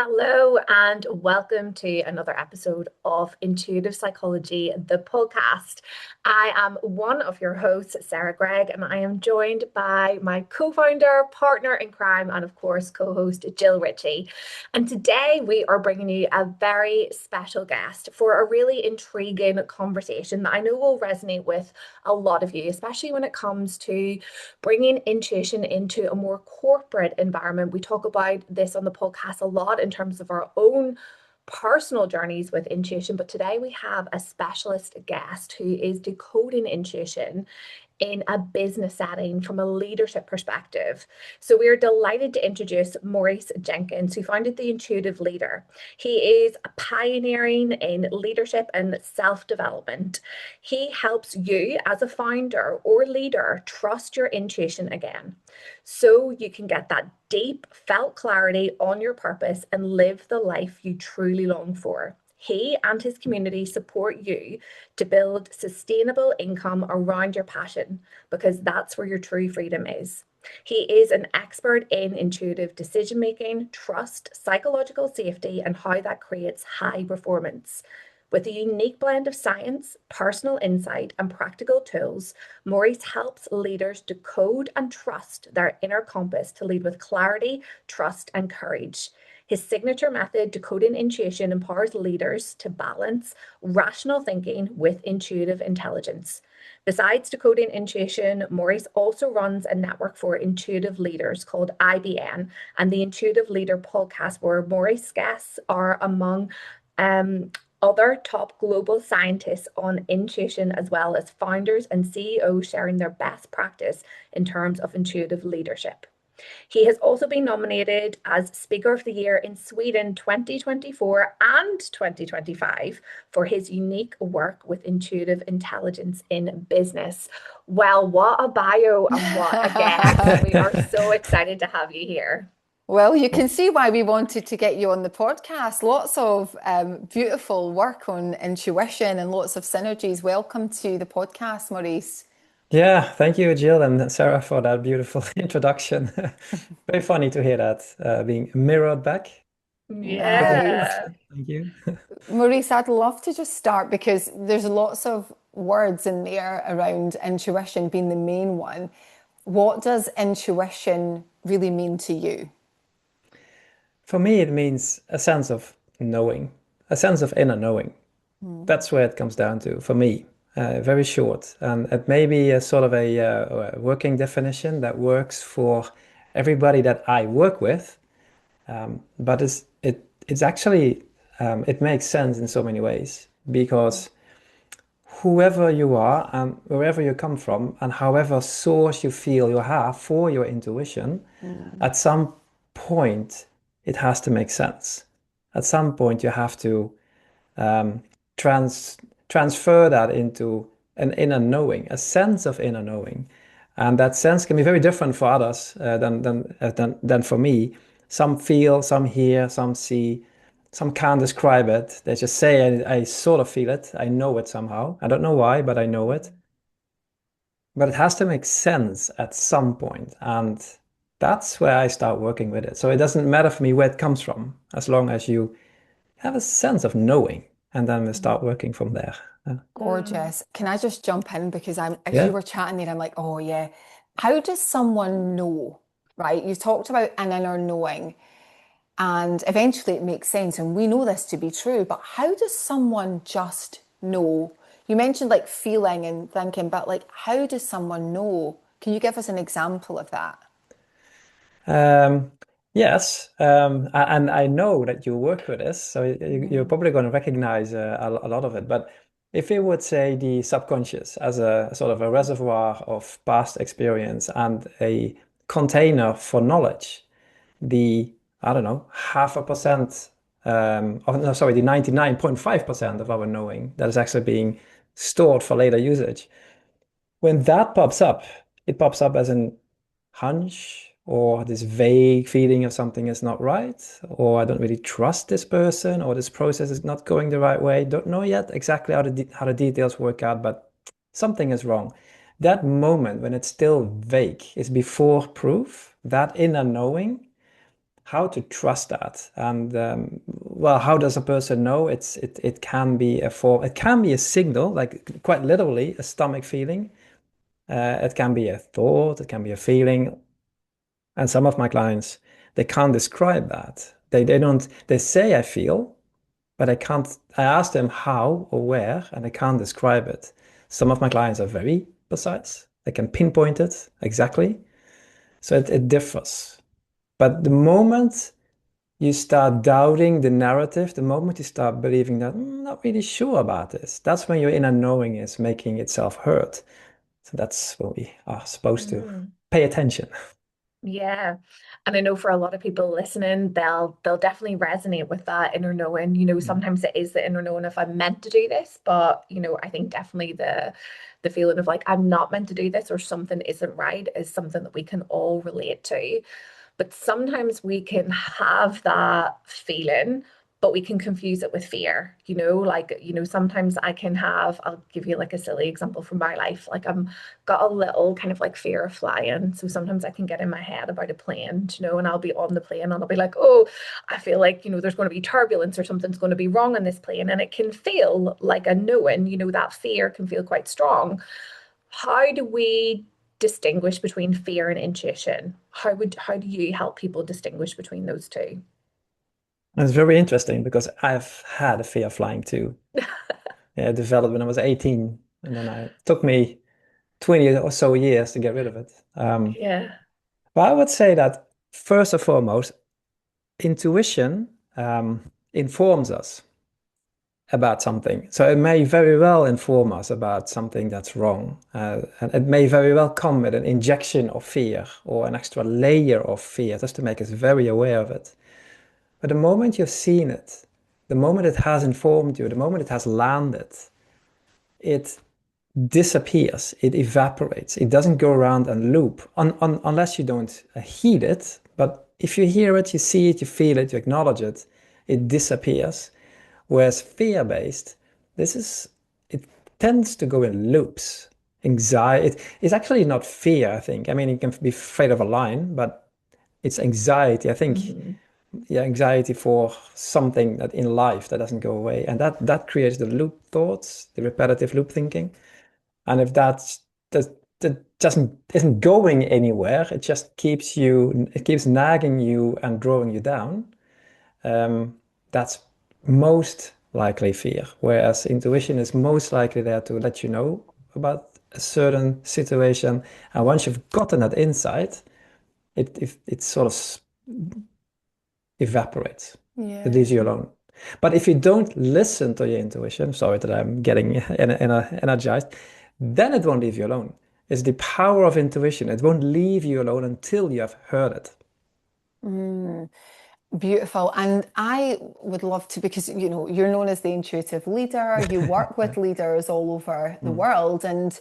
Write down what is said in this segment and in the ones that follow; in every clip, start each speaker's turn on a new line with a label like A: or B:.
A: Hello, and welcome to another episode of Intuitive Psychology, the podcast. I am one of your hosts, Sarah Gregg, and I am joined by my co founder, partner in crime, and of course, co host Jill Ritchie. And today we are bringing you a very special guest for a really intriguing conversation that I know will resonate with a lot of you, especially when it comes to bringing intuition into a more corporate environment. We talk about this on the podcast a lot in terms of our own personal journeys with intuition, but today we have a specialist guest who is decoding intuition in a business setting from a leadership perspective. So we are delighted to introduce Maurice Jenkens, who founded The Intuitive Leader. He is pioneering in leadership and self-development. He helps you as a founder or leader trust your intuition again, so you can get that deep felt clarity on your purpose and live the life you truly long for. He and his community support you to build sustainable income around your passion, because that's where your true freedom is. He is an expert in intuitive decision making, trust, psychological safety, and how that creates high performance. With a unique blend of science, personal insight, and practical tools, Maurice helps leaders decode and trust their inner compass to lead with clarity, trust, and courage. His signature method, Decoding Intuition, empowers leaders to balance rational thinking with intuitive intelligence. Besides Decoding Intuition, Maurice also runs a network for intuitive leaders called IBN and the Intuitive Leader podcast, where Maurice guests are among other top global scientists on intuition, as well as founders and CEOs sharing their best practice in terms of intuitive leadership. He has also been nominated as Speaker of the Year in Sweden 2024 and 2025 for his unique work with intuitive intelligence in business. Well, what a bio and what a guest. We are so excited to have you here.
B: Well, you can see why we wanted to get you on the podcast. Lots of beautiful work on intuition and lots of synergies. Welcome to the podcast, Maurice.
C: Yeah, thank you, Jill and Sarah, for that beautiful introduction. Very funny to hear that being mirrored back.
B: Nice.
A: Yeah.
C: Thank you.
B: Maurice, I'd love to just start because there's lots of words in there around intuition being the main one. What does intuition really mean to you?
C: For me, it means a sense of knowing, a sense of inner knowing. That's where it comes down to, for me. Very short. And it may be a sort of a working definition that works for everybody that I work with. But it's actually, it makes sense in so many ways, because whoever you are and wherever you come from and however source you feel you have for your intuition, at some point it has to make sense. At some point you have to um, transfer that into an inner knowing, a sense of inner knowing. And that sense can be very different for others than for me. Some feel, some hear, some see, some can't describe it. They just say, I sort of feel it. I know it somehow. I don't know why, but I know it. But it has to make sense at some point. And that's where I start working with it. So it doesn't matter for me where it comes from, as long as you have a sense of knowing, and then we start working from there.
B: Gorgeous. Can I just jump in because as you
C: Yeah.
B: were chatting there, I'm like, oh yeah. How does someone know, right? You talked about an inner knowing, and eventually it makes sense, and we know this to be true, but how does someone just know? You mentioned like feeling and thinking, but like, how does someone know? Can you give us an example of that?
C: Um, yes, and I know that you work with this, so you're
B: Mm.
C: probably going to recognize a lot of it. But if you would say the subconscious as a sort of a reservoir of past experience and a container for knowledge, the, I don't know, half a percent, no, sorry, the 99.5% of our knowing that is actually being stored for later usage. When that pops up, it pops up as an hunch or this vague feeling of something is not right, or I don't really trust this person, or this process is not going the right way. Don't know yet exactly how the details work out, but something is wrong. That moment when it's still vague is before proof, that inner knowing, how to trust that. And well, how does a person know? It can be a form, it can be a signal, like quite literally a stomach feeling. It can be a thought, it can be a feeling. And some of my clients, they can't describe that. They don't, they say I feel, but I can't, I ask them how or where, and they can't describe it. Some of my clients are very precise. They can pinpoint it exactly. So it differs. But the moment you start doubting the narrative, the moment you start believing that I'm not really sure about this, that's when your inner knowing is making itself heard. So that's when we are supposed to
A: Mm.
C: pay attention.
A: Yeah. And I know for a lot of people listening, they'll definitely resonate with that inner knowing.
C: Mm.
A: Sometimes it is the inner knowing if I'm meant to do this, but I think definitely the feeling of like I'm not meant to do this or something isn't right is something that we can all relate to. But sometimes we can have that feeling, but we can confuse it with fear. Sometimes I'll give you like a silly example from my life. Like I'm got a little kind of like fear of flying. So sometimes I can get in my head about a plane, and I'll be on the plane and I'll be like, oh, I feel like, there's going to be turbulence or something's going to be wrong on this plane. And it can feel like a knowing, that fear can feel quite strong. How do we distinguish between fear and intuition? How do you help people distinguish between those two?
C: It's very interesting because I've had a fear of flying too. Yeah, it developed when I was 18, and then it took me 20 or so years to get rid of it.
A: Yeah.
C: But I would say that first and foremost, intuition informs us about something. So it may very well inform us about something that's wrong. And it may very well come with an injection of fear or an extra layer of fear just to make us very aware of it. But the moment you've seen it, the moment it has informed you, the moment it has landed, it disappears, it evaporates. It doesn't go around and loop unless you don't heed it. But if you hear it, you see it, you feel it, you acknowledge it, it disappears. Whereas fear-based, it tends to go in loops. Anxiety, it's actually not fear, I think. I mean, you can be afraid of a lion, but it's anxiety. I think,
A: Hmm.
C: yeah, anxiety for something that in life that doesn't go away. And that creates the loop thoughts, the repetitive loop thinking. And if that doesn't isn't going anywhere, it just it keeps nagging you and drawing you down. That's most likely fear. Whereas intuition is most likely there to let you know about a certain situation. And once you've gotten that insight, it sort of evaporates. It
B: Yeah.
C: leaves you alone. But if you don't listen to your intuition, sorry that I'm getting energized, then it won't leave you alone. It's the power of intuition. It won't leave you alone until you have heard it.
B: Mm, beautiful. And I would love to, because you're known as the intuitive leader, you work with leaders all over the
C: Mm.
B: world. And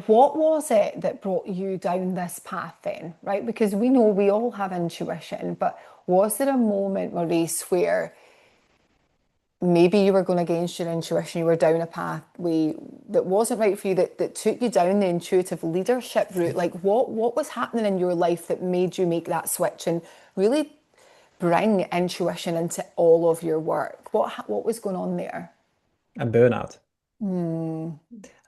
B: what was it that brought you down this path then, right? Because we know we all have intuition, but was there a moment, Maurice, where maybe you were going against your intuition, you were down a pathway that wasn't right for you, that took you down the intuitive leadership route? Like what was happening in your life that made you make that switch and really bring intuition into all of your work? What was going on there?
C: And burnout,
B: Mm,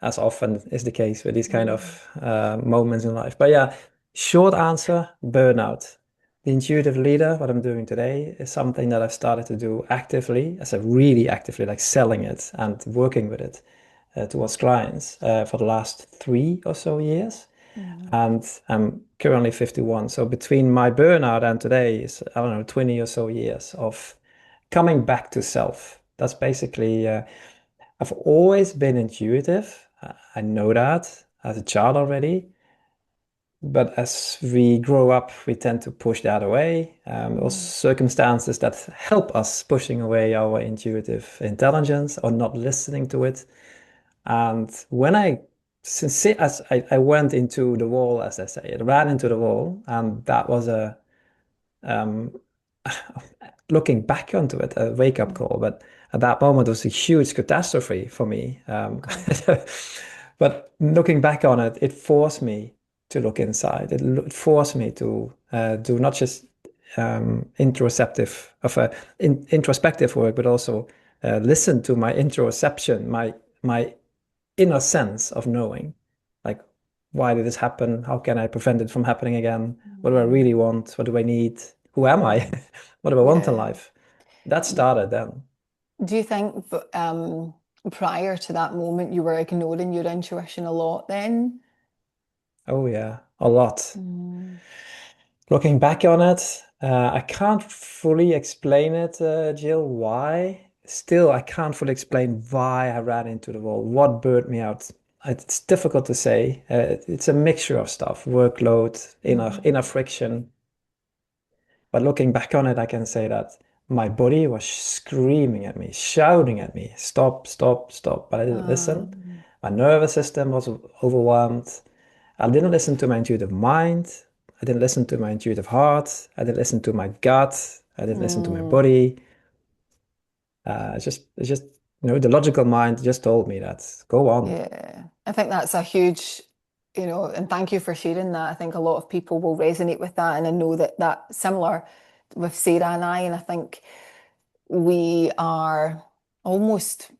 C: as often is the case with these kind
A: Mm.
C: of moments in life. But yeah, short answer, burnout. The intuitive leader, what I'm doing today, is something that I've started to do actively, as a really actively, like selling it and working with it towards clients for the last 3 or so years.
B: mm,
C: And I'm currently 51. So between my burnout and today is, I don't know, 20 or so years of coming back to self. That's basically, I've always been intuitive. I know that as a child already. But as we grow up, we tend to push that away. Or
B: mm,
C: circumstances that help us pushing away our intuitive intelligence or not listening to it. And when as I went into the wall, as I say, I ran into the wall, and that was um, looking back onto it, a wake-up
B: mm.
C: call. But at that moment, it was a huge catastrophe for me.
B: Gosh.
C: But looking back on it, it forced me to look inside. It forced me to do not just introspective work, but also listen to my interoception, my inner sense of knowing, like, why did this happen? How can I prevent it from happening again? What do I really want? What do I need? Who am I? What do I want in
B: Yeah.
C: life? That started then.
B: Do you think prior to that moment you were ignoring your intuition a lot then?
C: Oh yeah, a lot.
B: Mm.
C: Looking back on it, I can't fully explain it, Jill, why. Still, I can't fully explain why I ran into the wall, what burnt me out. It's difficult to say. It's a mixture of stuff, workload, inner friction. But looking back on it, I can say that my body was screaming at me, shouting at me, stop, stop, stop. But I didn't listen.
B: Um,
C: My nervous system was overwhelmed. I didn't listen to my intuitive mind. I didn't listen to my intuitive heart. I didn't listen to my gut. I didn't listen to my
B: mm.
C: body. It's just, the logical mind just told me that go on.
B: Yeah, I think that's a huge, and thank you for sharing that. I think a lot of people will resonate with that, and I know that that's similar with Sarah and I, and I think we are almost,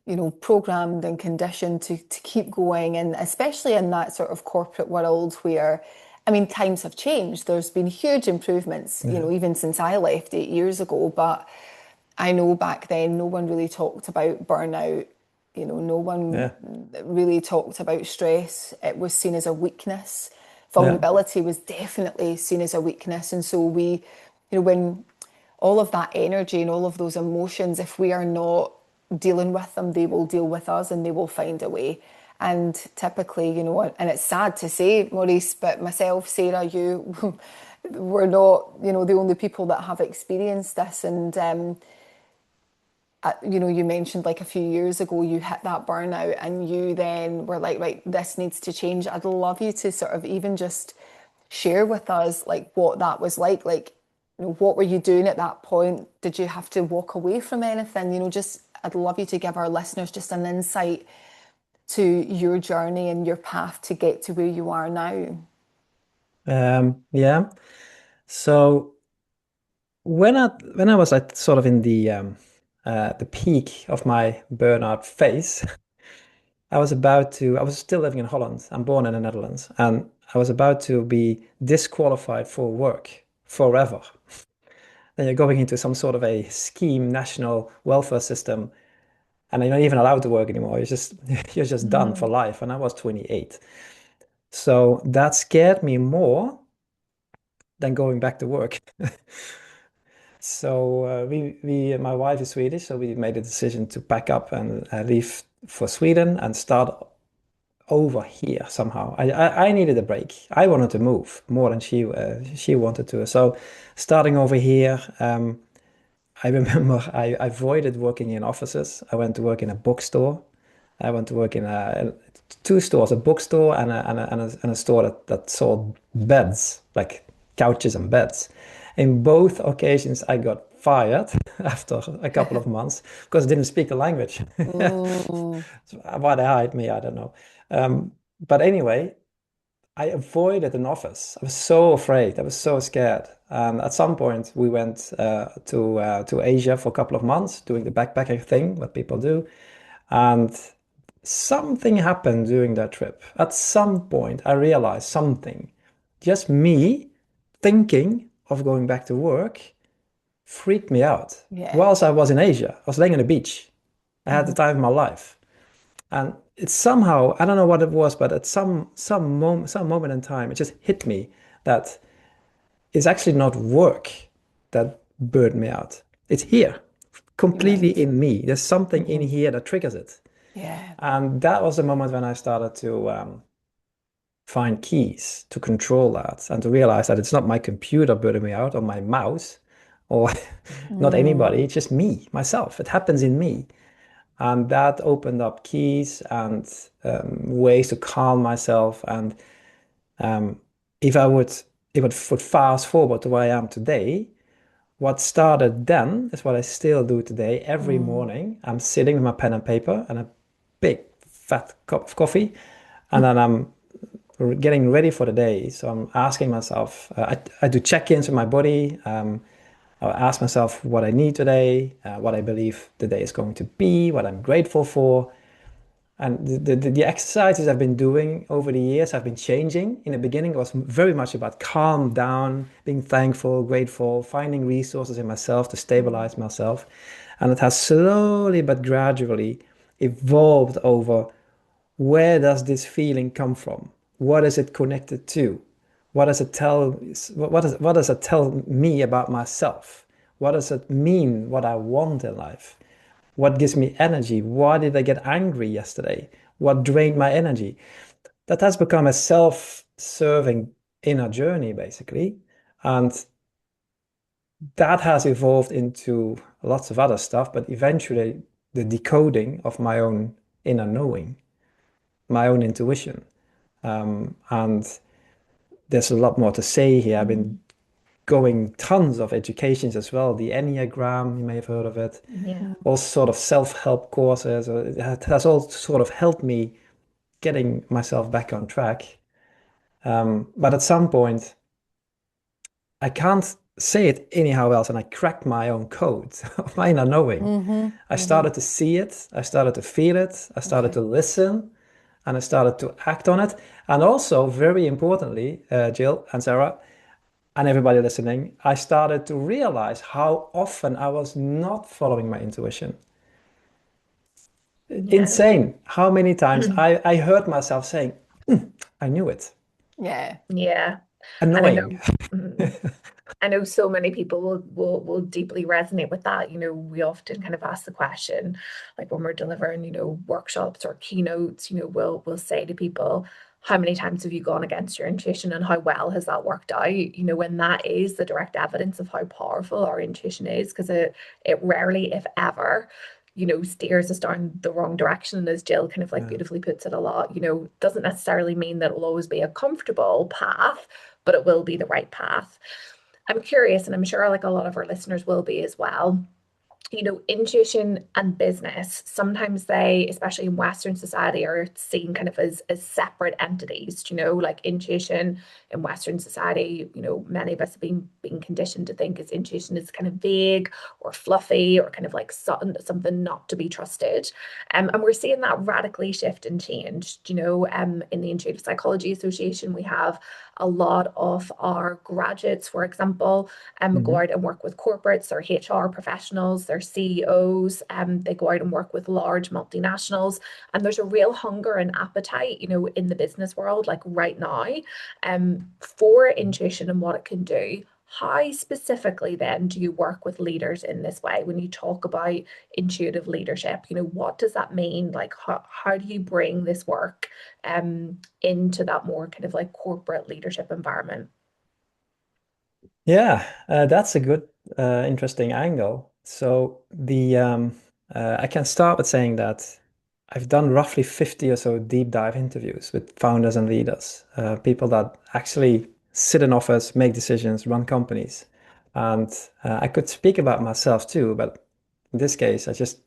B: programmed and conditioned to keep going, and especially in that sort of corporate world where, I mean, times have changed. There's been huge improvements,
C: Yeah,
B: even since I left 8 years ago, but I know back then no one really talked about burnout. No one
C: yeah,
B: really talked about stress. It was seen as a weakness.
C: yeah,
B: Vulnerability was definitely seen as a weakness. And so when all of that energy and all of those emotions, if we are not dealing with them, they will deal with us and they will find a way. And typically, and it's sad to say, Maurice, but myself, Sarah, you, we're not, the only people that have experienced this. And you mentioned like a few years ago you hit that burnout and you then were like, right, this needs to change. I'd love you to sort of even just share with us like what that was like, what were you doing at that point? Did you have to walk away from anything? Just I'd love you to give our listeners just an insight to your journey and your path to get to where you are now.
C: yeah. So when I was like sort of in the peak of my burnout phase, I was still living in Holland. I'm born in the Netherlands, and I was about to be disqualified for work forever. Then you're going into some sort of a scheme, national welfare system, and you're not even allowed to work anymore. You're just done for
B: Mm.
C: life. And I was 28. So that scared me more than going back to work. So my wife is Swedish, so we made a decision to pack up and leave for Sweden and start over here somehow. I needed a break. I wanted to move more than she wanted to. So starting over here, I remember I avoided working in offices. I went to work in a bookstore. I went to work in two stores, a bookstore and a store that sold beds, like couches and beds. In both occasions, I got fired after a couple of months because I didn't speak the language.
B: Mm.
C: Why they hired me, I don't know. But anyway, I avoided an office. I was so afraid. I was so scared. At some point, we went to Asia for a couple of months, doing the backpacking thing, what people do. And something happened during that trip. At some point, I realized something. Just me thinking of going back to work freaked me out.
B: Yeah.
C: Whilst I was in Asia, I was laying on the beach. I had the
B: Mhm.
C: time of my life. And it's somehow, I don't know what it was, but at some moment in time, it just hit me that it's actually not work that burned me out. It's here, completely
B: Right.
C: in me. There's something in
B: Mhm.
C: here that triggers it.
B: Yeah.
C: And that was the moment when I started to find keys to control that and to realize that it's not my computer burning me out or my mouse or not anybody.
B: Mm.
C: It's just me, myself. It happens in me. And that opened up keys and ways to calm myself. And um, if I would, if I would fast forward to where I am today, what started then is what I still do today. Every
B: Mm.
C: morning, I'm sitting with my pen and paper and a big fat cup of coffee, and then I'm getting ready for the day. So I'm asking myself, I do check-ins with my body. I'll ask myself what I need today, what I believe the day is going to be, what I'm grateful for. And the exercises I've been doing over the years have been changing. In the beginning, it was very much about calm down, being thankful, grateful, finding resources in myself to stabilize myself. And it has slowly but gradually evolved over where does this feeling come from? What is it connected to? What does it tell, what does it tell me about myself? What does it mean what I want in life? What gives me energy? Why did I get angry yesterday? What drained my energy? That has become a self-serving inner journey, basically. And that has evolved into lots of other stuff, but eventually the decoding of my own inner knowing, my own intuition. And there's a lot more to say here. I've been going tons of educations as well. The Enneagram, you may have heard of it.
A: Yeah.
C: All sort of self-help courses. It has all sort of helped me getting myself back on track. But at some point, I can't say it anyhow else, and I cracked my own code of my inner knowing. I started to see it, I started to feel it, I started
B: Okay.
C: to listen, and I started to act on it. And also, very importantly, Jill and Sarah, and everybody listening, I started to realize how often I was not following my intuition.
A: Yeah.
C: Insane how many times I heard myself saying, "Hmm, I knew it."
B: Yeah.
A: Yeah. And I
C: Annoying.
A: know, mhm. I know so many people will deeply resonate with that. We often kind of ask the question, like when we're delivering, workshops or keynotes, we'll say to people, how many times have you gone against your intuition and how well has that worked out? When that is the direct evidence of how powerful our intuition is, because it rarely, if ever, steers us down the wrong direction. And as Jill kind of like
C: Yeah.
A: beautifully puts it a lot, doesn't necessarily mean that it will always be a comfortable path, but it will be the right path. I'm curious, and I'm sure like a lot of our listeners will be as well. Intuition and business, sometimes they, especially in Western society, are seen kind of as separate entities. Like intuition in Western society, many of us have been conditioned to think as intuition is kind of vague or fluffy or kind of like something not to be trusted. And we're seeing that radically shift and change. In the Intuitive Psychology Association, we have a lot of our graduates, for example, go
C: Mhm.
A: out and work with corporates, their HR professionals, their CEOs, they go out and work with large multinationals. And there's a real hunger and appetite, in the business world, like right now, for intuition and what it can do. How specifically then do you work with leaders in this way when you talk about intuitive leadership? What does that mean? Like, how do you bring this work into that more kind of like corporate leadership environment?
C: Yeah, that's a good, interesting angle. So I can start with saying that I've done roughly 50 or so deep dive interviews with founders and leaders, people that actually sit in office, make decisions, run companies. And I could speak about myself too, but in this case, I just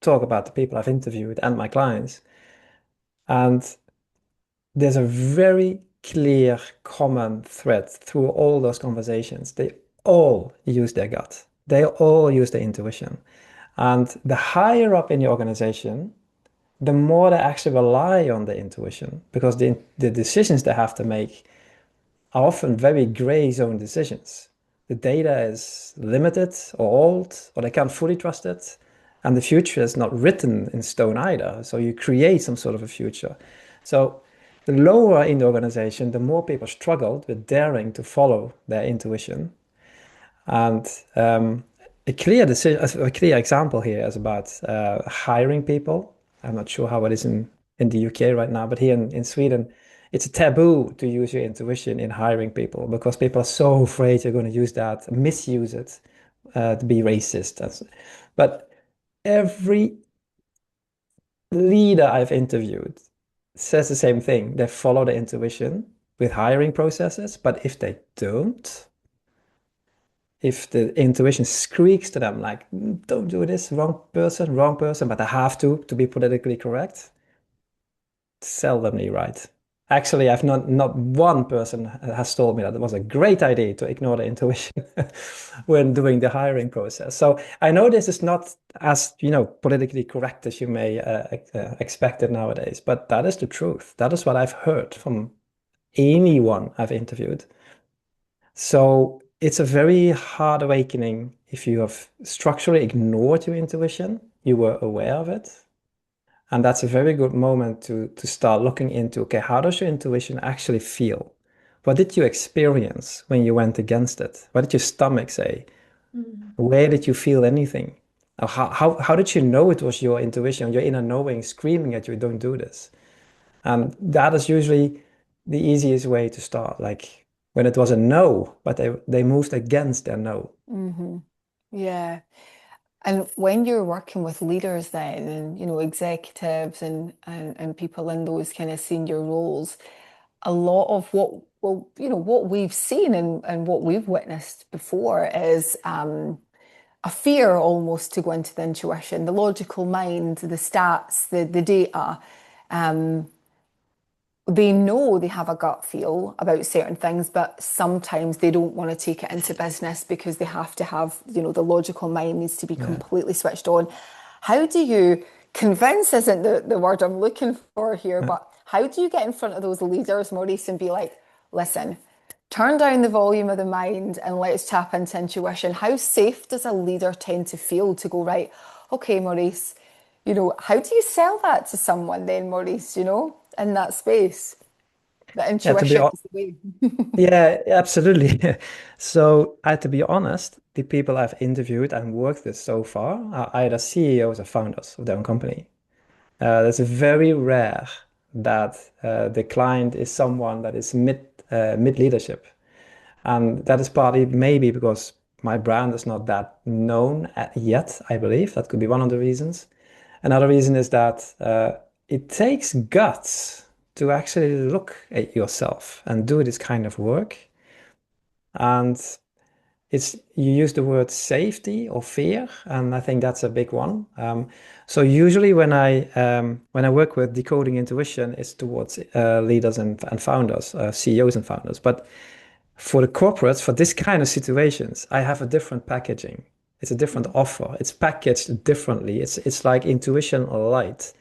C: talk about the people I've interviewed and my clients. And there's a very clear common thread through all those conversations. They all use their gut. They all use their intuition. And the higher up in the organization, the more they actually rely on their intuition because the decisions they have to make are often very gray zone decisions. The data is limited or old, or they can't fully trust it. And the future is not written in stone either. So you create some sort of a future. So the lower in the organization, the more people struggled with daring to follow their intuition. And a clear decision, a clear example here is about hiring people. I'm not sure how it is in the UK right now, but here in Sweden, it's a taboo to use your intuition in hiring people because people are so afraid you're going to use that, misuse it to be racist. But every leader I've interviewed says the same thing. They follow their intuition with hiring processes, but if they don't, if the intuition squeaks to them like, don't do this, wrong person, but I have to be politically correct, seldomly right. Actually, I've not one person has told me that it was a great idea to ignore the intuition when doing the hiring process. So I know this is not as, politically correct as you may expect it nowadays, but that is the truth. That is what I've heard from anyone I've interviewed. So it's a very hard awakening if you have structurally ignored your intuition, you were aware of it. And that's a very good moment to start looking into, okay, how does your intuition actually feel? What did you experience when you went against it? What did your stomach say?
A: Mm.
C: Where did you feel anything? Or how did you know it was your intuition, your inner knowing screaming at you, don't do this? And that is usually the easiest way to start. Like when it was a no, but they moved against their no.
B: Hmm. Yeah. And when you're working with leaders then, and executives and people in those kind of senior roles, a lot of what we've seen and what we've witnessed before is a fear almost to go into the intuition, the logical mind, the stats, the data. Um, they know they have a gut feel about certain things, but sometimes they don't want to take it into business because they have to have, the logical mind needs to be
C: Yeah.
B: completely switched on. How do you convince isn't the word I'm looking for here,
C: Yeah.
B: but how do you get in front of those leaders, Maurice, and be like, listen, turn down the volume of the mind and let's tap into intuition? How safe does a leader tend to feel to go, right, okay, Maurice, how do you sell that to someone then, Maurice, in that space? The
C: Yeah, to be
B: intuition is the way.
C: Yeah, absolutely. So, to be honest, the people I've interviewed and worked with so far are either CEOs or founders of their own company. It's very rare that the client is someone that is mid leadership, and that is partly maybe because my brand is not that known yet. I believe that could be one of the reasons. Another reason is that it takes guts to actually look at yourself and do this kind of work. And it's you use the word safety or fear, and I think that's a big one. So usually when I work with decoding intuition, it's towards leaders and founders, CEOs and founders. But for the corporates, for this kind of situations, I have a different packaging. It's a different offer. It's packaged differently. It's like intuition light,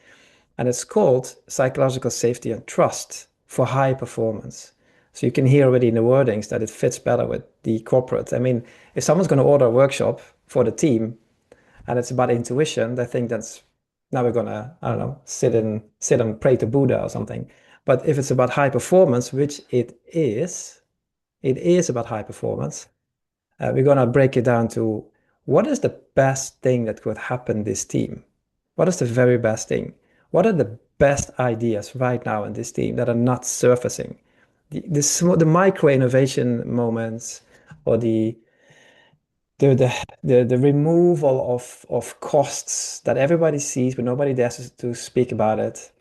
C: and it's called psychological safety and trust for high performance. So you can hear already in the wordings that it fits better with the corporate. I mean, if someone's going to order a workshop for the team and it's about intuition, they think that's now we're gonna, I don't know, sit and pray to Buddha or something. But if it's about high performance, which it is about high performance. We're going to break it down to what is the best thing that could happen this team? What is the very best thing? What are the best ideas right now in this team that are not surfacing? The micro innovation moments or the removal of costs that everybody sees, but nobody dares to speak about it.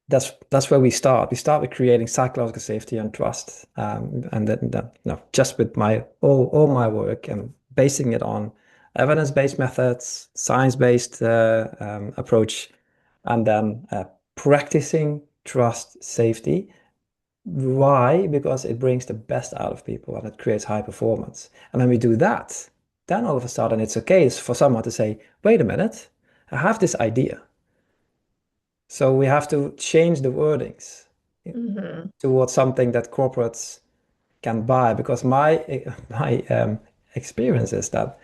C: That's where we start. We start with creating psychological safety and trust, and then just with my all my work and basing it on evidence-based methods, science-based approach, and then practicing trust safety. Why? Because it brings the best out of people and it creates high performance. And when we do that, then all of a sudden it's okay for someone to say, "Wait a minute, I have this idea." So we have to change the wordings
A: Hmm.
C: towards something that corporates can buy because my experience is that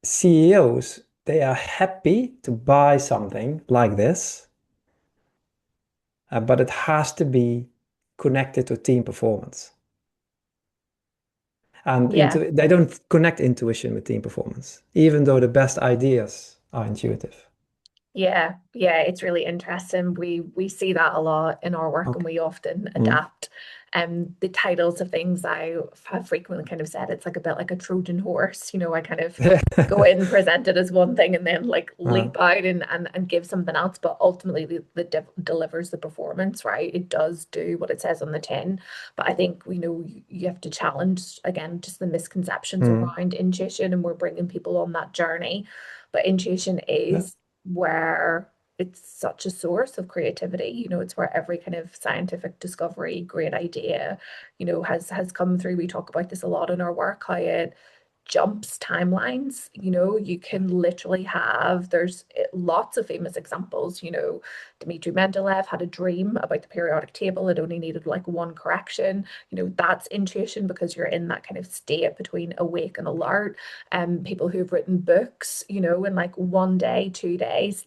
C: CEOs they are happy to buy something like this, but it has to be connected to team performance. And
A: Yeah.
C: they don't connect intuition with team performance, even though the best ideas are intuitive.
A: Yeah, yeah, it's really interesting. We see that a lot in our work and
C: Okay.
A: we often
C: Mm.
A: adapt the titles of things. I have frequently kind of said it's like a bit like a Trojan horse, I kind of go in, present it as one thing and then like
C: Uh,
A: leap out and give something else, but ultimately the delivers the performance, right? It does do what it says on the tin. But I think you have to challenge again just the misconceptions
C: mm.
A: around intuition, and we're bringing people on that journey. But intuition
C: Yeah.
A: is where it's such a source of creativity. It's where every kind of scientific discovery, great idea, has come through. We talk about this a lot in our work, how it jumps timelines. You can literally have, there's lots of famous examples. Dmitry Mendeleev had a dream about the periodic table. It only needed like one correction. That's intuition, because you're in that kind of state between awake and alert. People who've written books, in like one day, 2 days,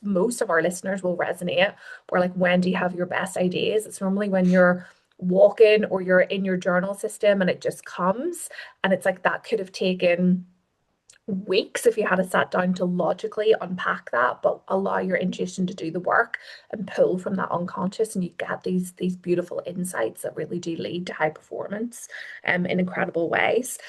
A: most of our listeners will resonate. Where like, when do you have your best ideas? It's normally when you're walking or you're in your journal system and it just comes. And it's like, that could have taken weeks if you had sat down to logically unpack that, but allow your intuition to do the work and pull from that unconscious, and you get these beautiful insights that really do lead to high performance in incredible ways.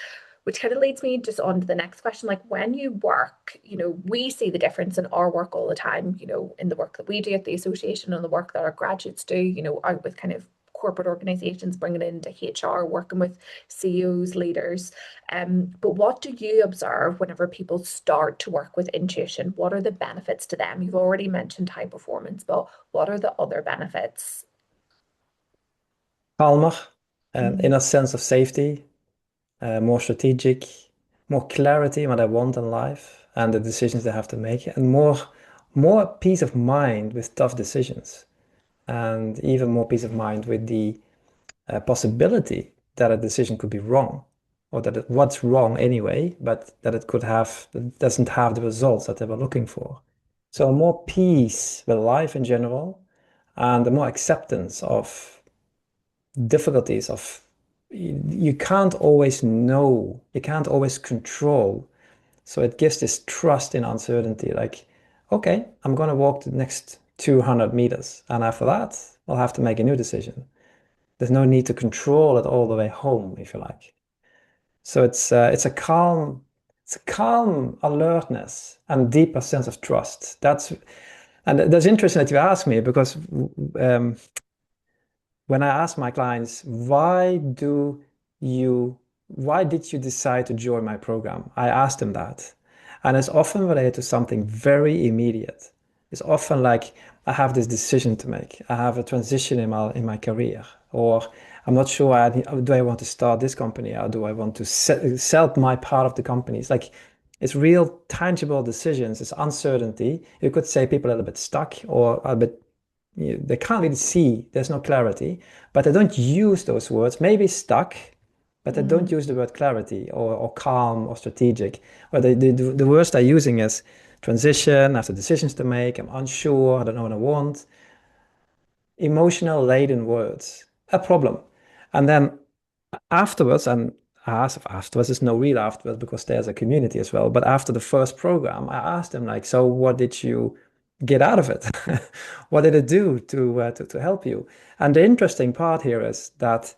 A: Which kind of leads me just on to the next question. Like, when you work, we see the difference in our work all the time, in the work that we do at the association and the work that our graduates do, out with kind of corporate organizations, bringing it into HR, working with CEOs, leaders. But what do you observe whenever people start to work with intuition? What are the benefits to them? You've already mentioned high performance, but what are the other benefits?
C: Calmer, and
A: Mm,
C: inner sense of safety, more strategic, more clarity in what I want in life and the decisions they have to make, and more peace of mind with tough decisions, and even more peace of mind with the possibility that a decision could be wrong, or that what's wrong anyway, but that it doesn't have the results that they were looking for. So more peace with life in general, and a more acceptance of difficulties of you can't always know, you can't always control. So it gives this trust in uncertainty, like, okay, I'm going to walk the next 200 meters, and after that, I'll have to make a new decision. There's no need to control it all the way home, if you like. So it's a calm alertness and deeper sense of trust. That's interesting that you ask me, because um, when I ask my clients, why did you decide to join my program? I ask them that. And it's often related to something very immediate. It's often like, I have this decision to make. I have a transition in my career, or I'm not sure, do I want to start this company, or do I want to sell my part of the company? It's like, it's real tangible decisions. It's uncertainty. You could say people are a little bit stuck, or a bit, they can't really see, there's no clarity, but they don't use those words, maybe stuck, but they don't
A: mm,
C: use the word clarity, or calm, or strategic. Or the words they're using is transition, I have the decisions to make, I'm unsure, I don't know what I want. Emotional laden words, a problem. And then afterwards, and afterwards, there's no real afterwards, because there's a community as well. But after the first program, I asked them, like, so what did you get out of it? What did it do to help you? And the interesting part here is that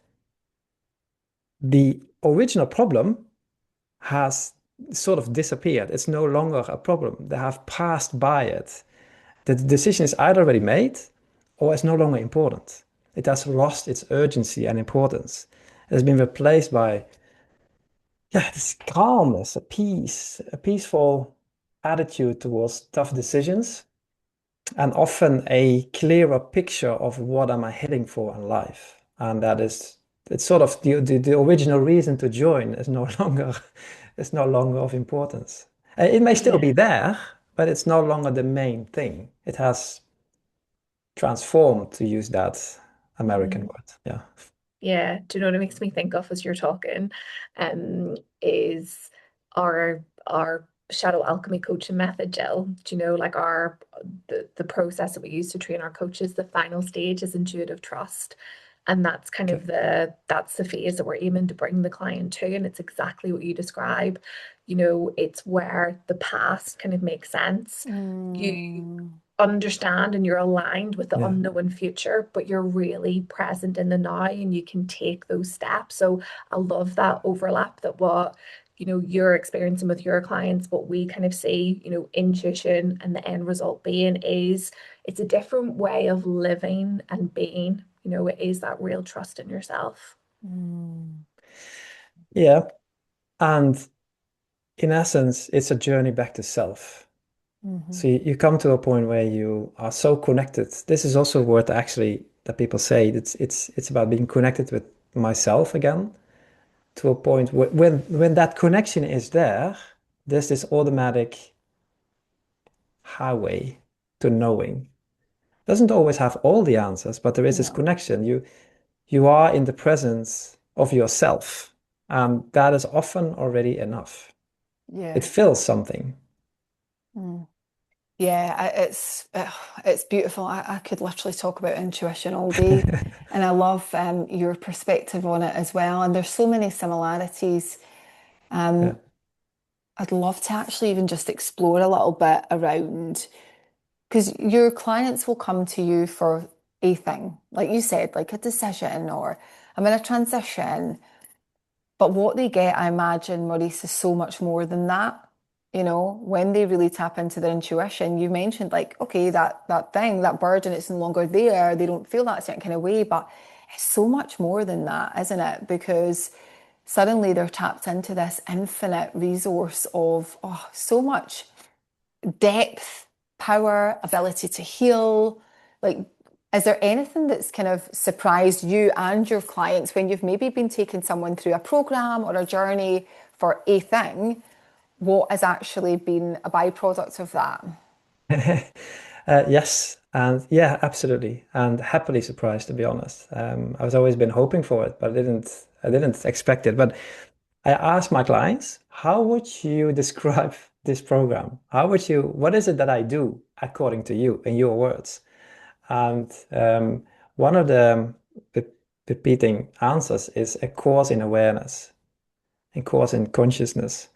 C: the original problem has sort of disappeared. It's no longer a problem. They have passed by it. The decision is either already made, or it's no longer important. It has lost its urgency and importance. It has been replaced by, yeah, this calmness, a peace, a peaceful attitude towards tough decisions, and often a clearer picture of what am I heading for in life. And that is, it's sort of the original reason to join is no longer is no longer of importance. It may still be
A: yeah.
C: there, but it's no longer the main thing. It has transformed, to use that American
A: Mm.
C: word. Yeah.
A: Yeah, do you know what it makes me think of as you're talking? Is our shadow alchemy coaching method, Jill. Do you know, like, the process that we use to train our coaches, the final stage is intuitive trust. And that's kind
C: Okay.
A: of that's the phase that we're aiming to bring the client to. And it's exactly what you describe. It's where the past kind of makes sense. You
B: Mm,
A: understand and you're aligned with the
C: Yeah.
A: unknown future, but you're really present in the now and you can take those steps. So I love that overlap, that what you're experiencing with your clients, what we kind of see, intuition and the end result being is it's a different way of living and being. It is that real trust in yourself.
B: mm,
C: Yeah. And in essence, it's a journey back to self.
B: Mm-hmm.
C: So you come to a point where you are so connected. This is also a word actually that people say. It's about being connected with myself again to a point where when that connection is there, there's this automatic highway to knowing. Doesn't always have all the answers, but there is this
B: No.
C: connection. You are in the presence of yourself, and that is often already enough. It
B: Yeah.
C: fills something.
B: Mm. Yeah, it's beautiful. I could literally talk about intuition all day, and I love your perspective on it as well. And there's so many similarities.
C: Yeah.
B: Um, I'd love to actually even just explore a little bit around because your clients will come to you for a thing, like you said, like a decision or I'm in a transition. But what they get, I imagine, Maurice, is so much more than that. You know, when they really tap into their intuition, you mentioned like, okay, that thing, that burden, it's no longer there. They don't feel that certain kind of way, but it's so much more than that, isn't it? Because suddenly they're tapped into this infinite resource of so much depth, power, ability to heal. Like, is there anything that's kind of surprised you and your clients when you've maybe been taking someone through a program or a journey for a thing? What has actually been a byproduct of that?
C: Yes, and yeah, absolutely, and happily surprised to be honest. I was always been hoping for it, but I didn't expect it. But I asked my clients, how would you describe this program? What is it that I do according to you, in your words? And one of the re- repeating answers is a course in awareness, a course in consciousness.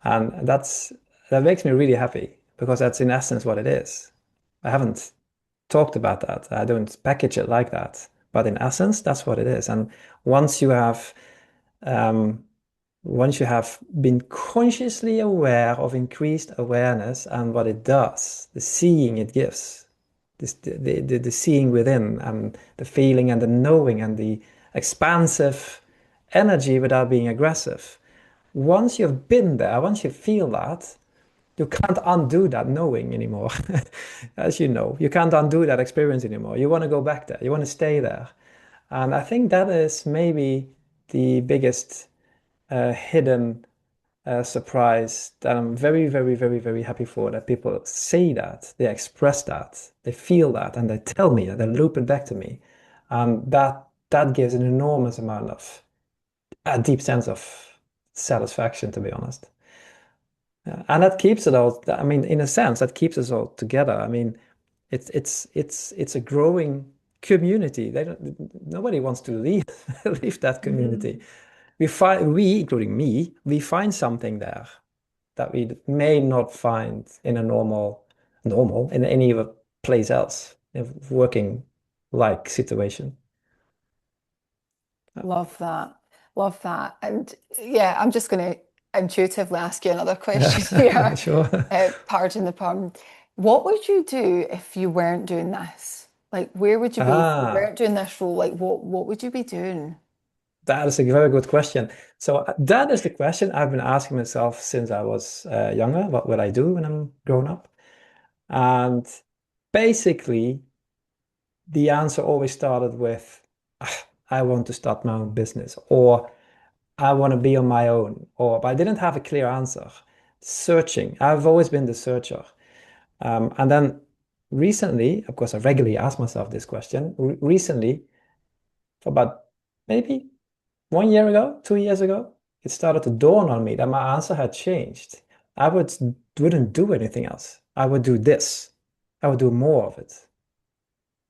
C: And that makes me really happy because that's in essence what it is. I haven't talked about that. I don't package it like that. But in essence, that's what it is. And once you have um, once you have been consciously aware of increased awareness and what it does, the seeing it gives, the seeing within, and the feeling and the knowing and the expansive energy without being aggressive. Once you've been there, once you feel that, you can't undo that knowing anymore. As you know, you can't undo that experience anymore. You want to go back there, you want to stay there. And I think that is maybe the biggest hidden surprise that I'm very, very, very, very happy for that people say that, they express that, they feel that, and they tell me that, they loop it back to me. That gives an enormous amount of a deep sense of satisfaction, to be honest. And that keeps it all. I mean, in a sense, that keeps us all together. I mean, it's a growing community. Nobody wants to leave leave that community. We, including me, we find something there that we may not find in a normal in any other place else, in working like situation.
B: Love that. Love that. And yeah, I'm just going to intuitively ask you another question
C: Yeah,
B: here.
C: sure.
B: Pardon the pun. What would you do if you weren't doing this? Like, where would you be if you
C: Ah,
B: weren't doing this role? Like, what would you be doing?
C: that is a very good question. So that is the question I've been asking myself since I was younger. What will I do when I'm grown up? And basically, the answer always started with, "Ah, I want to start my own business," or I want to be on my own, or but I didn't have a clear answer. Searching. I've always been the searcher. And then recently, of course, I regularly ask myself this question. Recently, for about maybe 1 year ago, 2 years ago, it started to dawn on me that my answer had changed. I wouldn't do anything else. I would do this. I would do more of it.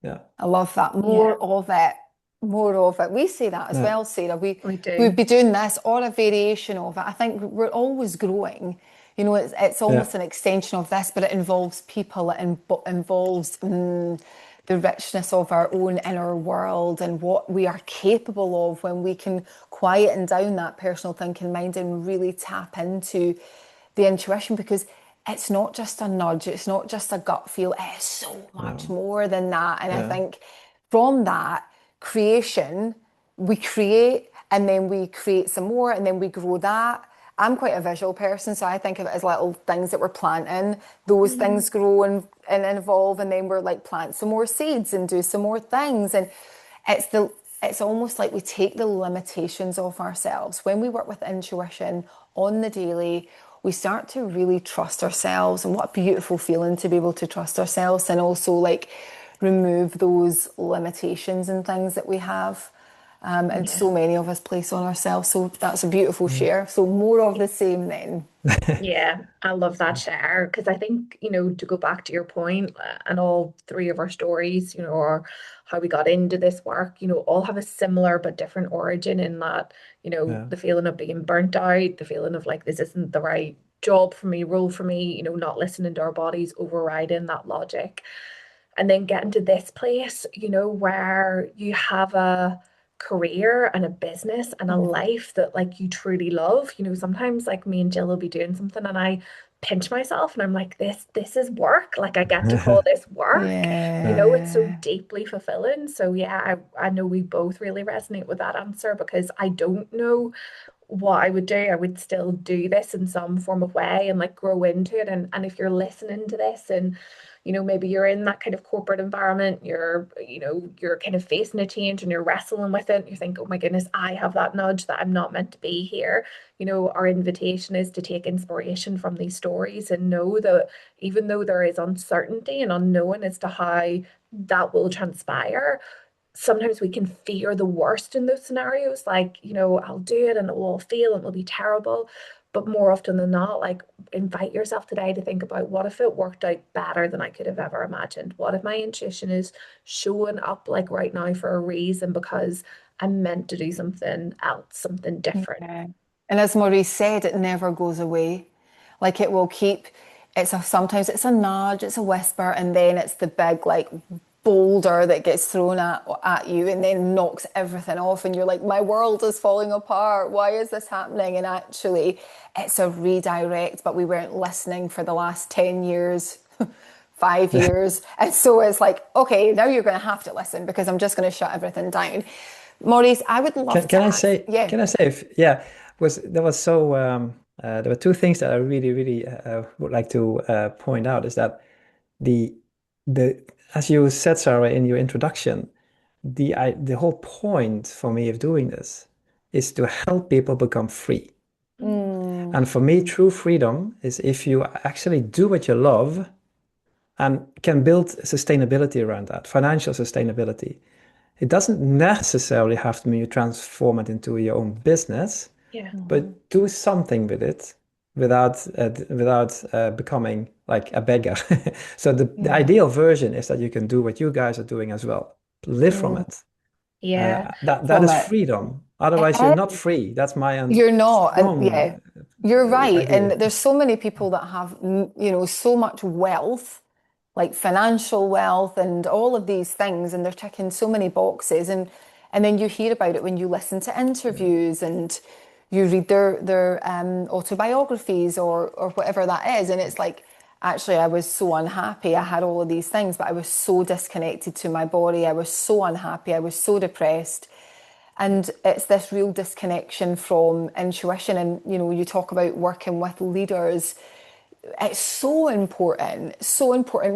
C: Yeah.
B: I love that.
A: Yeah,
B: More of it. More of it. We say that as
C: Yeah.
B: well, Sarah.
A: we
B: We'd
A: do.
B: be doing this or a variation of it. I think we're always growing. You know, it's
C: Yeah.
B: almost an extension of this, but it involves people. It involves the richness of our own inner world and what we are capable of when we can quieten down that personal thinking mind and really tap into the intuition because it's not just a nudge, it's not just a gut feel, it is so much
C: No.
B: more than that. And I
C: Yeah.
B: think from that creation, we create and then we create some more and then we grow that. I'm quite a visual person, so I think of it as little things that we're planting. Those things grow and evolve, and then we're like plant some more seeds and do some more things. And it's the it's almost like we take the limitations off ourselves. When we work with intuition on the daily, we start to really trust ourselves. And what a beautiful feeling to be able to trust ourselves and also like remove those limitations and things that we have. And
A: Yeah.
B: so many of us place on ourselves. So that's a beautiful
C: Mm.
B: share. So more of the same then.
A: Yeah, I love that share because I think, to go back to your point, and all three of our stories, or how we got into this work, all have a similar but different origin in that,
C: Yeah.
A: the feeling of being burnt out, the feeling of like, this isn't the right job for me, role for me, not listening to our bodies, overriding that logic. And then getting to this place, where you have a career and a business and a
B: Mm.
A: life that like you truly love. Sometimes like me and Jill will be doing something and I pinch myself and I'm like, this is work. Like I get to call this work. It's so
B: Yeah.
A: deeply fulfilling. So yeah, I know we both really resonate with that answer because I don't know what I would do. I would still do this in some form of way and like grow into it. And if you're listening to this and maybe you're in that kind of corporate environment, you're kind of facing a change and you're wrestling with it. And you think, oh my goodness, I have that nudge that I'm not meant to be here. Our invitation is to take inspiration from these stories and know that even though there is uncertainty and unknown as to how that will transpire, sometimes we can fear the worst in those scenarios. Like, I'll do it and it will all fail and it'll be terrible. But more often than not, like invite yourself today to think about what if it worked out better than I could have ever imagined? What if my intuition is showing up like right now for a reason because I'm meant to do something else, something different?
B: Yeah. And as Maurice said, it never goes away. Like it will keep, sometimes it's a nudge, it's a whisper, and then it's the big like boulder that gets thrown at you and then knocks everything off and you're like, my world is falling apart. Why is this happening? And actually it's a redirect, but we weren't listening for the last 10 years. 5 years. And so it's like, okay, now you're going to have to listen because I'm just going to shut everything down. Maurice, I would love to
C: Can I
B: ask.
C: say,
B: Yeah.
C: if, yeah, was so, there were two things that I really, really would like to point out is that the, the, as you said, Sarah, in your introduction, the whole point for me of doing this is to help people become free.
B: Mm,
C: And for me, true freedom is if you actually do what you love and can build sustainability around that, financial sustainability. It doesn't necessarily have to mean you transform it into your own business,
A: Yeah.
C: but do something with it without becoming like a beggar. So the
B: yeah.
C: ideal version is that you can do what you guys are doing as well. Live from
B: Mm,
C: it.
A: Yeah.
C: That
B: from
C: is
B: it.
C: freedom.
B: It
C: Otherwise, you're not
B: is.
C: free. That's my
B: You're not. And
C: strong
B: yeah, you're right. And
C: idea.
B: there's so many people that have, so much wealth, like financial wealth and all of these things, and they're ticking so many boxes. And then you hear about it when you listen to
C: Yeah.
B: interviews and you read their autobiographies or whatever that is. And it's like, actually, I was so unhappy. I had all of these things, but I was so disconnected to my body. I was so unhappy. I was so depressed. And it's this real disconnection from intuition. And, you talk about working with leaders. It's so important,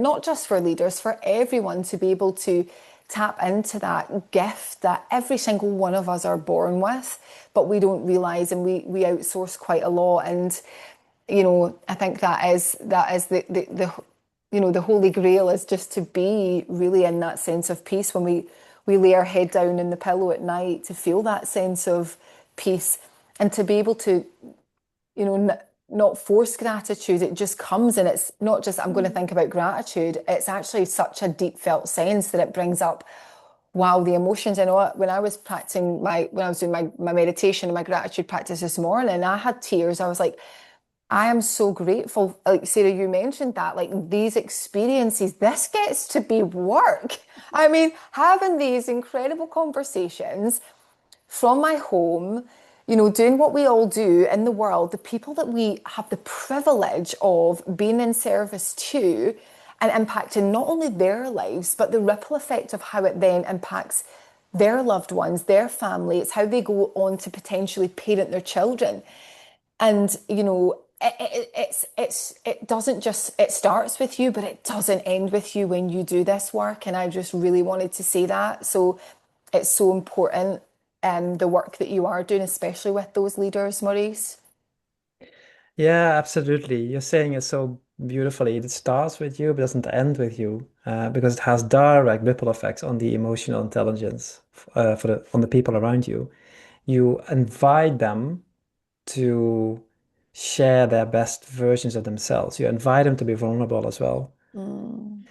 B: not just for leaders, for everyone to be able to tap into that gift that every single one of us are born with, but we don't realize and we outsource quite a lot. And, I think that is the holy grail is just to be really in that sense of peace when we lay our head down in the pillow at night, to feel that sense of peace and to be able to, not force gratitude. It just comes, and it's not just I'm going to think about gratitude. It's actually such a deep felt sense that it brings up, wow, the emotions. I know when I was practicing when I was doing my meditation and my gratitude practice this morning, I had tears. I was like, I am so grateful. Like Sarah, you mentioned that, like these experiences, this gets to be work. I mean, having these incredible conversations from my home, doing what we all do in the world, the people that we have the privilege of being in service to and impacting not only their lives, but the ripple effect of how it then impacts their loved ones, their family. It's how they go on to potentially parent their children. And it doesn't just, it starts with you, but it doesn't end with you when you do this work. And I just really wanted to say that. So it's so important, the work that you are doing, especially with those leaders, Maurice.
C: Yeah, absolutely. You're saying it so beautifully. It starts with you, but doesn't end with you, because it has direct ripple effects on the emotional intelligence for the people around you. You invite them to share their best versions of themselves. You invite them to be vulnerable as well.
B: Mm.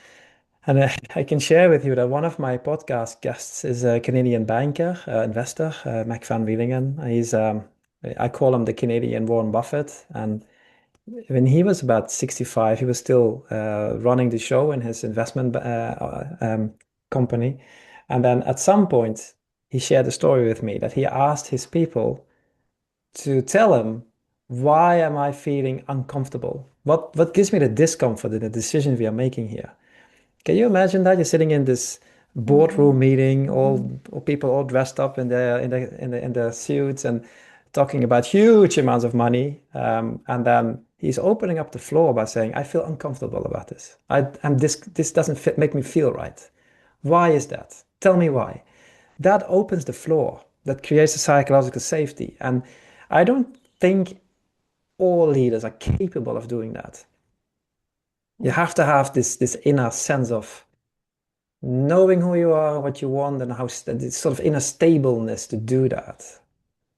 C: And I can share with you that one of my podcast guests is a Canadian banker, investor, Mac Van Wielingen. I call him the Canadian Warren Buffett. And when he was about 65, he was still running the show in his investment company. And then at some point, he shared a story with me that he asked his people to tell him, why am I feeling uncomfortable? What gives me the discomfort in the decisions we are making here? Can you imagine that you're sitting in this
B: Mhm.
C: boardroom meeting,
B: Mhm.
C: all people all dressed up in their suits and talking about huge amounts of money, and then he's opening up the floor by saying, "I feel uncomfortable about this. This doesn't make me feel right. Why is that? Tell me why." That opens the floor. That creates a psychological safety, and I don't think all leaders are capable of doing that. You have to have this inner sense of knowing who you are, what you want, and how this sort of inner stableness to do that.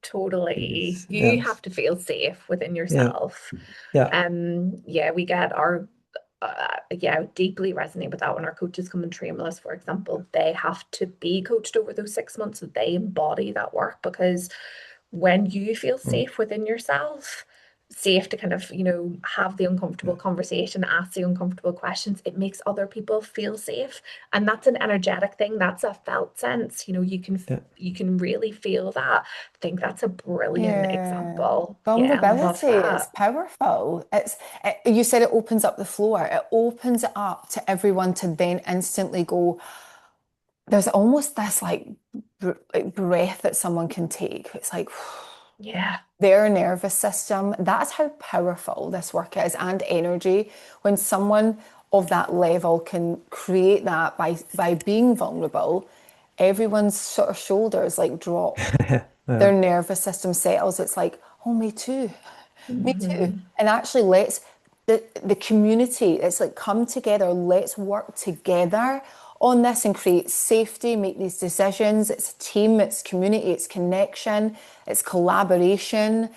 A: Totally.
C: Yes,
A: You
C: yes,
A: have to feel safe within
C: yeah,
A: yourself.
C: yeah,
A: Yeah, we get our yeah, deeply resonate with that when our coaches come and train with us, for example. They have to be coached over those 6 months so they embody that work, because when you feel
C: mm,
A: safe within yourself, safe to kind of, have the uncomfortable
C: yeah,
A: conversation, ask the uncomfortable questions, it makes other people feel safe. And that's an energetic thing. That's a felt sense.
C: yeah.
A: You can really feel that. I think that's a brilliant
B: Yeah.
A: example. Yeah, I love
B: Vulnerability is
A: that.
B: powerful. You said it opens up the floor. It opens it up to everyone to then instantly go, there's almost this like breath that someone can take. It's like
A: Yeah.
B: their nervous system. That's how powerful this work is, and energy. When someone of that level can create that by being vulnerable, everyone's sort of shoulders like drop, their
C: Yeah,
B: nervous system settles. It's like, oh, me too, me too.
A: Hmm.
B: And actually, let's the community. It's like, come together. Let's work together on this and create safety. Make these decisions. It's a team. It's community. It's connection. It's collaboration.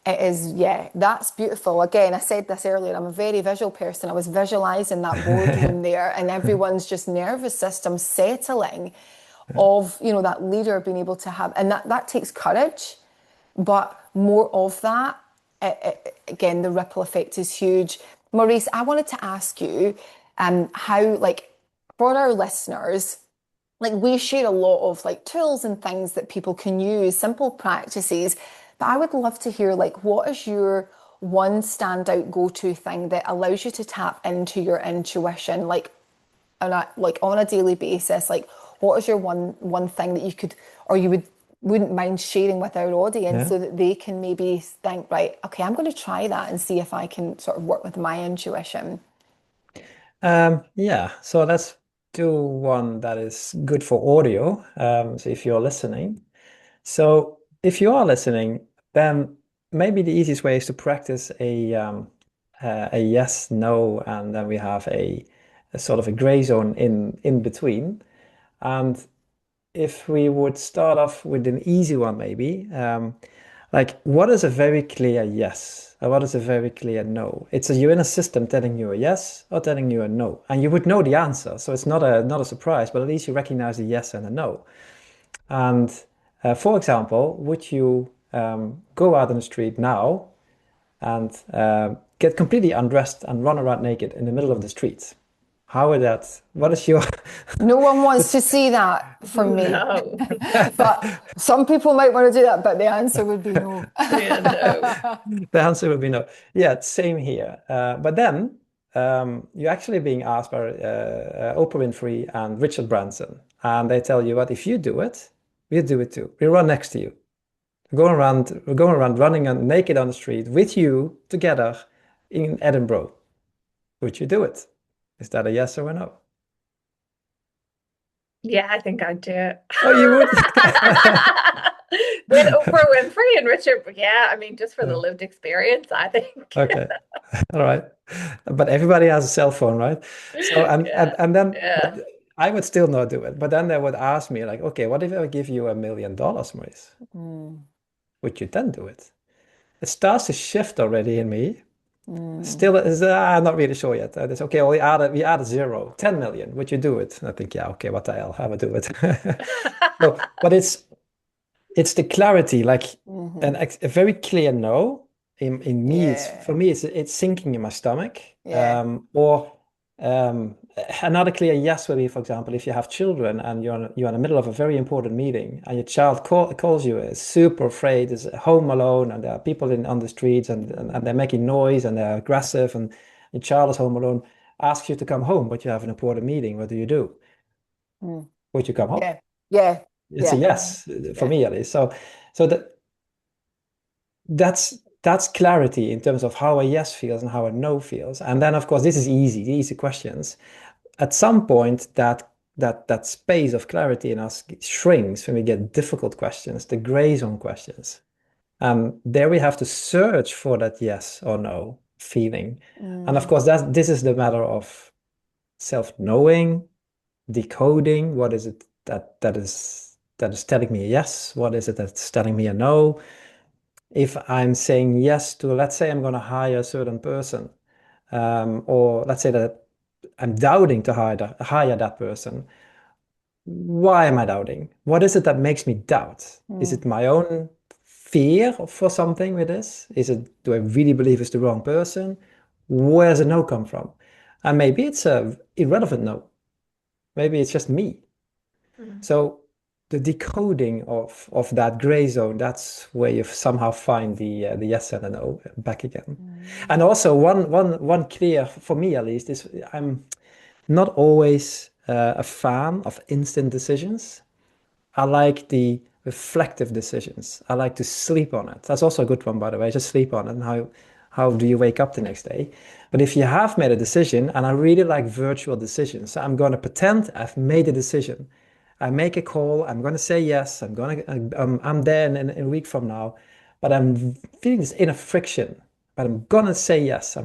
B: It is, yeah, that's beautiful. Again, I said this earlier, I'm a very visual person. I was visualizing that boardroom there and everyone's just nervous system settling
C: yeah,
B: of, that leader being able to have, and that takes courage, but more of that. Again, the ripple effect is huge. Maurice, I wanted to ask you, how, like, for our listeners, like, we share a lot of like tools and things that people can use, simple practices, but I would love to hear, like, what is your one standout go-to thing that allows you to tap into your intuition, like on a daily basis? Like, what is your one thing that you could, or you wouldn't mind sharing with our audience
C: yeah.
B: so that they can maybe think, right, okay, I'm going to try that and see if I can sort of work with my intuition.
C: Yeah. So let's do one that is good for audio. So if you're listening, so if you are listening, then maybe the easiest way is to practice a yes, no, and then we have a sort of a gray zone in between. And if we would start off with an easy one, maybe, like, what is a very clear yes? Or what is a very clear no? It's a you in a system telling you a yes or telling you a no. And you would know the answer. So it's not a surprise, but at least you recognize a yes and a no. And for example, would you go out on the street now and get completely undressed and run around naked in the middle of the street? How would that, what is your,
B: No one wants
C: this,
B: to see that from me.
A: No.
B: But some people might want to do that, but the answer would be no.
A: Yeah, no.
C: the answer would be no. Yeah, same here. But then you're actually being asked by Oprah Winfrey and Richard Branson, and they tell you what, if you do it, we'll do it too. We run next to you. going around running naked on the street with you together in Edinburgh. Would you do it? Is that a yes or a no?
A: Yeah, I think I'd do it.
C: Oh, you would?
A: With Oprah Winfrey and Richard, yeah, I mean, just for the
C: Yeah.
A: lived experience, I think.
C: Okay. All right. But everybody has a cell phone, right? So
A: Yeah,
C: and then
A: yeah.
C: but I would still not do it. But then they would ask me like, okay, what if I give you $1 million, Maurice?
B: Mm,
C: Would you then do it? It starts to shift already in me.
B: mm,
C: Still, I'm not really sure yet. It's okay. Well, we added zero, 10 million. Would you do it? And I think, yeah, okay, what the hell? I would do it. So, but it's the clarity, like
B: hmm.
C: a very clear no. In me, it's for
B: Yeah,
C: me, it's sinking in my stomach.
B: yeah.
C: Or another clear yes would be, for example, if you have children and you're in the middle of a very important meeting and your child calls you, is super afraid, is home alone, and there are people on the streets and they're making noise and they're aggressive, and your child is home alone, asks you to come home, but you have an important meeting. What do you do?
B: Mm,
C: Would you come home?
B: yeah, yeah,
C: It's a
B: yeah,
C: yes for
B: yeah.
C: me at least. So that's clarity in terms of how a yes feels and how a no feels. And then of course this is easy, the easy questions. At some point that space of clarity in us shrinks when we get difficult questions, the gray zone questions. There we have to search for that yes or no feeling. And of
B: Mm,
C: course this is the matter of self-knowing, decoding. What is it that is telling me a yes? What is it that's telling me a no? If I'm saying yes to, let's say I'm going to hire a certain person, or let's say that I'm doubting to hire that person. Why am I doubting? What is it that makes me doubt? Is
B: mm,
C: it my own fear for something with this? Do I really believe it's the wrong person? Where does a no come from? And maybe it's a irrelevant no. Maybe it's just me.
A: Mm.
C: So the decoding of that gray zone, that's where you somehow find the yes and the no back again. And
B: mm,
C: also one clear, for me at least, is I'm not always a fan of instant decisions. I like the reflective decisions. I like to sleep on it. That's also a good one, by the way. Just sleep on it. And how do you wake up the next day? But if you have made a decision, and I really like virtual decisions, so I'm going to pretend I've made a decision. I make a call. I'm going to say yes. I'm there in a week from now, but I'm feeling this inner friction. But I'm going to say yes. I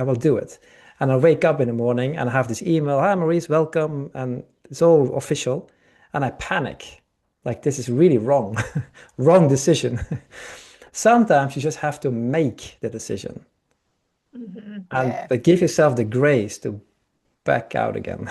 C: will do it. And I wake up in the morning and I have this email. Hi, Maurice, welcome. And it's all official. And I panic. Like, this is really wrong. Wrong decision. Sometimes you just have to make the decision
A: Mhm.
C: and
B: yeah.
C: but give yourself the grace to back out again.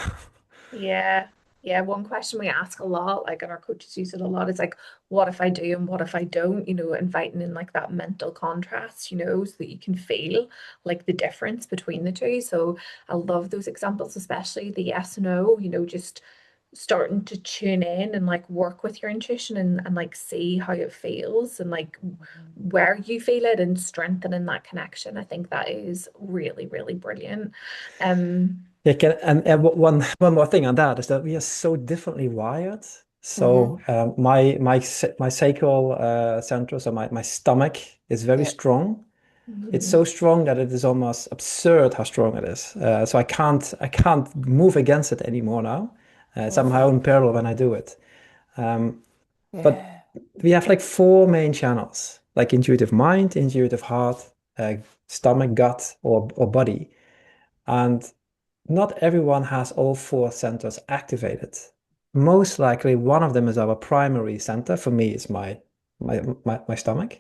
A: Yeah. Yeah. One question we ask a lot, like, and our coaches use it a lot, is like, what if I do and what if I don't? Inviting in like that mental contrast, so that you can feel like the difference between the two. So I love those examples, especially the yes, no, just starting to tune in and like work with your intuition and like see how it feels and like where you feel it and strengthening that connection. I think that is really, really brilliant. Um,
C: Yeah, and one more thing on that is that we are so differently wired.
B: Hmm.
C: So my sacral center, so my stomach is very
B: Yeah.
C: strong. It's
A: mhm,
C: so strong that it is almost absurd how strong it is. So I can't move against it anymore now. It's at my
B: Mm,
C: own peril when I do it. Um, but
B: yeah.
C: we have like four main channels, like intuitive mind, intuitive heart, stomach, gut, or body. And not everyone has all four centers activated. Most likely, one of them is our primary center. For me, it's my stomach.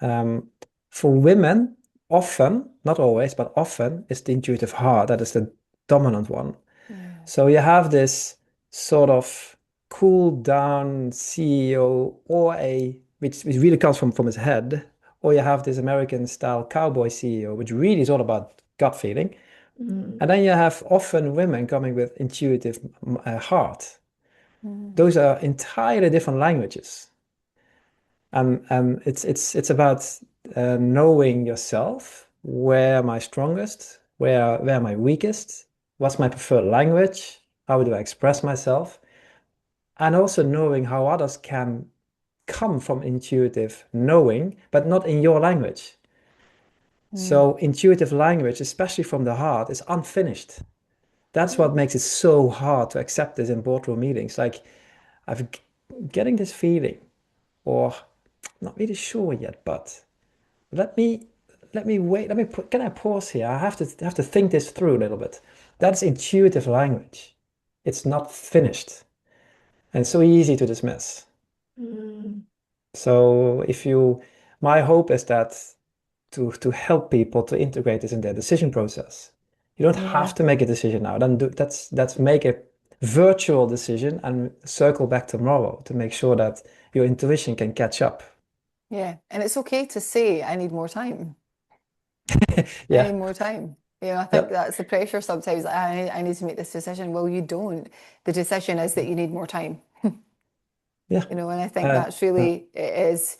C: Um, for women, often, not always, but often, it's the intuitive heart that is the dominant one.
B: Yeah.
C: So you have this sort of cool down CEO or which really comes from his head, or you have this American style cowboy CEO, which really is all about gut feeling.
A: mhm,
C: And then you have often women coming with intuitive heart.
B: Mm,
C: Those are entirely different languages. And it's about knowing yourself. Where am I strongest? Where am I weakest? What's my preferred language? How do I express myself? And also knowing how others can come from intuitive knowing, but not in your language. So intuitive language, especially from the heart, is unfinished. That's what makes it so hard to accept this in boardroom meetings. Like, I'm getting this feeling, or not really sure yet, but let me wait. Can I pause here? I have to think this through a little bit. That's intuitive language. It's not finished, and so easy to dismiss.
A: Mm.
C: So my hope is that to help people to integrate this in their decision process. You don't have
B: Yeah.
C: to make a decision now. That's make a virtual decision and circle back tomorrow to make sure that your intuition can catch up.
B: Yeah. And it's okay to say, I need more time. I need
C: Yeah.
B: more time. I think
C: Yep.
B: that's the pressure sometimes. I need to make this decision. Well, you don't. The decision is that you need more time.
C: Yeah.
B: And I think
C: Uh,
B: that's
C: uh,
B: really, it is,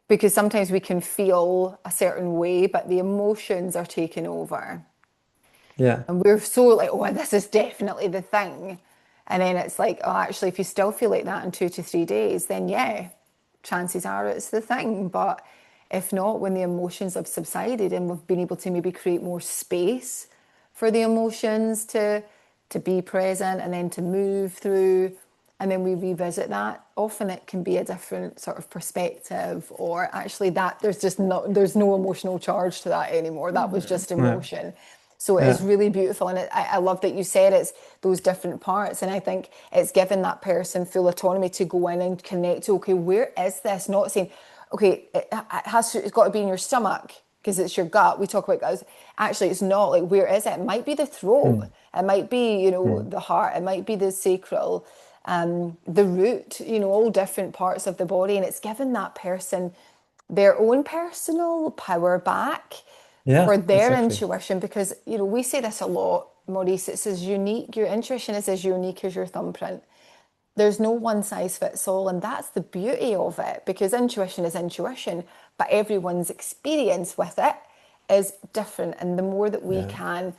B: because sometimes we can feel a certain way, but the emotions are taking over.
C: yeah.
B: And we're so like, oh, this is definitely the thing. And then it's like, oh, actually, if you still feel like that in 2 to 3 days, then yeah, chances are it's the thing. But if not, when the emotions have subsided and we've been able to maybe create more space for the emotions to be present and then to move through, and then we revisit that, often it can be a different sort of perspective, or actually that there's no emotional charge to that anymore. That was just
C: Yeah.
B: emotion. So it is
C: Yeah.
B: really beautiful. And I love that you said it's those different parts. And I think it's given that person full autonomy to go in and connect to, okay, where is this? Not saying, okay, it's got to be in your stomach because it's your gut. We talk about guts. Actually, it's not. Like, where is it? It might be the throat.
C: Mm,
B: It might be,
C: mm.
B: the heart. It might be the sacral, the root, all different parts of the body. And it's given that person their own personal power back for
C: Yeah,
B: their
C: exactly.
B: intuition, because we say this a lot, Maurice. It's as unique, your intuition is as unique as your thumbprint. There's no one size fits all, and that's the beauty of it, because intuition is intuition, but everyone's experience with it is different. And the more that we
C: Yeah.
B: can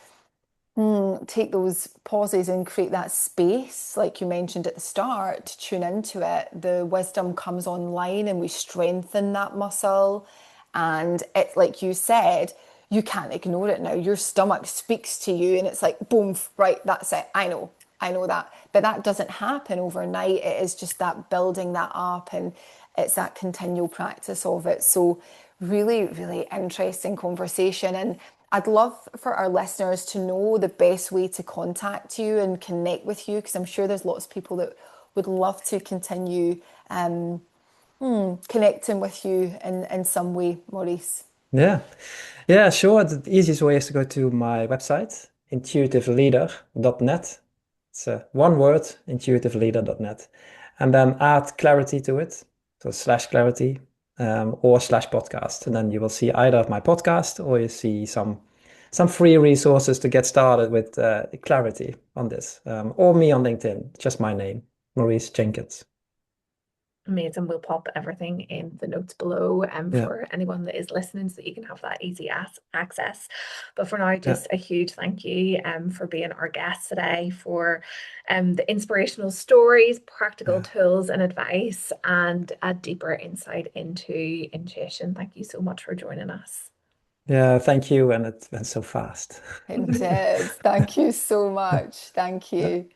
B: take those pauses and create that space, like you mentioned at the start, to tune into it, the wisdom comes online and we strengthen that muscle. And it's like you said, you can't ignore it now. Your stomach speaks to you and it's like, boom, right, that's it. I know that. But that doesn't happen overnight. It is just that building that up, and it's that continual practice of it. So really, really interesting conversation. And I'd love for our listeners to know the best way to contact you and connect with you, because I'm sure there's lots of people that would love to continue connecting with you in some way, Maurice.
C: Yeah. Yeah, sure. The easiest way is to go to my website, intuitiveleader.net. It's one word, intuitiveleader.net. And then add clarity to it. So slash clarity or slash podcast. And then you will see either of my podcast or you see some free resources to get started with clarity on this. Or me on LinkedIn, just my name, Maurice Jenkens.
A: Amazing. We'll pop everything in the notes below
C: Yeah,
A: for anyone that is listening so that you can have that easy access. But for now,
C: yeah,
A: just a huge thank you for being our guest today, for the inspirational stories, practical
C: yeah.
A: tools and advice, and a deeper insight into intuition. Thank you so much for joining us.
C: Yeah, thank you. And it went so fast.
B: It did. Thank you so much. Thank
C: Yeah.
B: you.